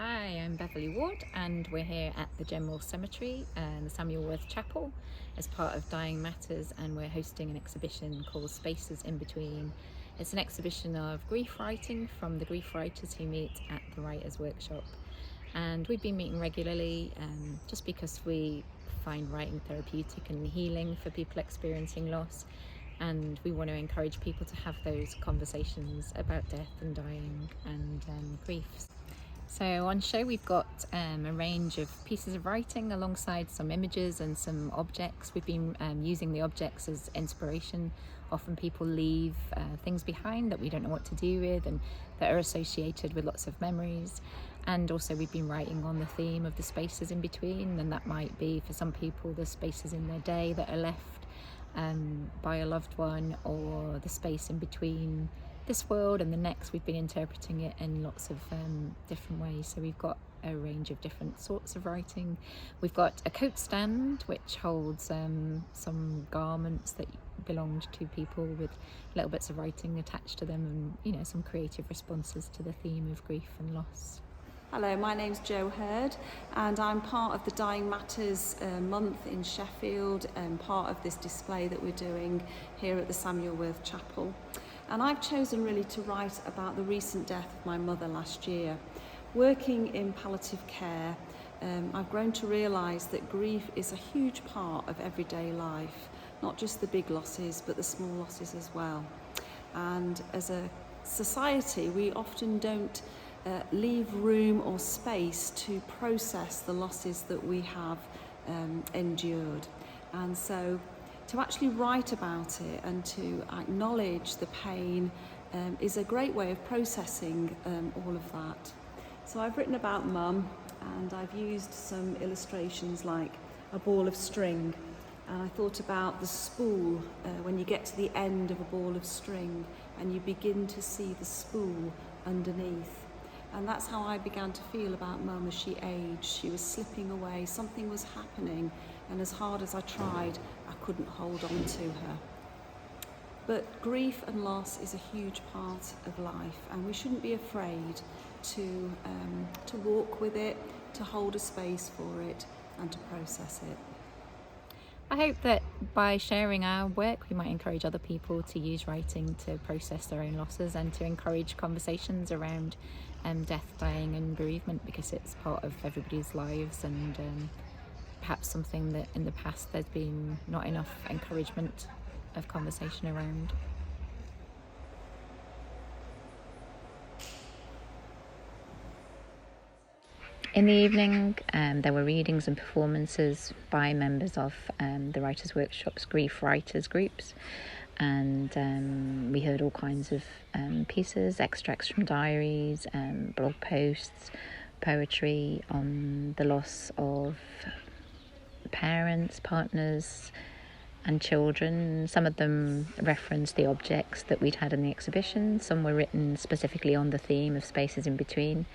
Hi, I'm Beverly Ward, and we're here at the General Cemetery and the Samuel Worth Chapel as part of Dying Matters, and we're hosting an exhibition called Spaces in Between. It's an exhibition of grief writing from the grief writers who meet at the Writers' Workshop. And we've been meeting regularly just because we find writing therapeutic and healing for people experiencing loss. And we want to encourage people to have those conversations about death and dying and grief. So on show we've got a range of pieces of writing alongside some images and some objects. We've been using the objects as inspiration. Often people leave things behind that we don't know what to do with and that are associated with lots of memories. And also we've been writing on the theme of the spaces in between, and that might be for some people the spaces in their day that are left by a loved one, or the space in between this world and the next. We've been interpreting it in lots of different ways. So we've got a range of different sorts of writing. We've got a coat stand which holds some garments that belonged to people with little bits of writing attached to them, and some creative responses to the theme of grief and loss. Hello, my name's Jo Hurd, and I'm part of the Dying Matters month in Sheffield, and part of this display that we're doing here at the Samuel Worth Chapel. And I've chosen really to write about the recent death of my mother last year. Working in palliative care, I've grown to realise that grief is a huge part of everyday life, not just the big losses, but the small losses as well. And as a society, we often don't leave room or space to process the losses that we have endured. And so to actually write about it and to acknowledge the pain is a great way of processing all of that. So I've written about Mum, and I've used some illustrations like a ball of string, and I thought about the spool when you get to the end of a ball of string and you begin to see the spool underneath. And that's how I began to feel about Mum as she aged. She was slipping away, something was happening, and as hard as I tried, I couldn't hold on to her. But grief and loss is a huge part of life, and we shouldn't be afraid to walk with it, to hold a space for it, and to process it. I hope that by sharing our work, we might encourage other people to use writing to process their own losses and to encourage conversations around death, dying and bereavement, because it's part of everybody's lives, and perhaps something that in the past there's been not enough encouragement of conversation around. In the evening, there were readings and performances by members of the Writers' Workshop's grief writers groups, and we heard all kinds of pieces, extracts from diaries, blog posts, poetry on the loss of parents, partners and children. Some of them referenced the objects that we'd had in the exhibition. Some were written specifically on the theme of spaces in between,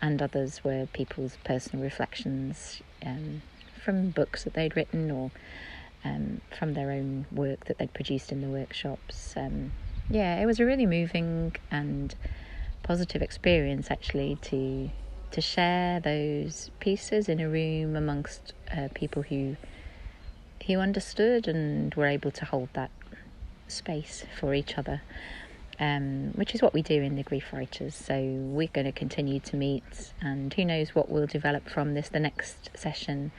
and others were people's personal reflections from books that they'd written, or from their own work that they'd produced in the workshops. It was a really moving and positive experience, actually, to share those pieces in a room amongst people who understood and were able to hold that space for each other, which is what we do in the Grief Writers. So we're going to continue to meet, and who knows what will develop from this. The next session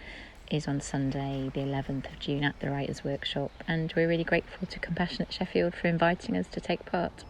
is on Sunday, the 11th of June at the Writers' Workshop, and we're really grateful to Compassionate Sheffield for inviting us to take part.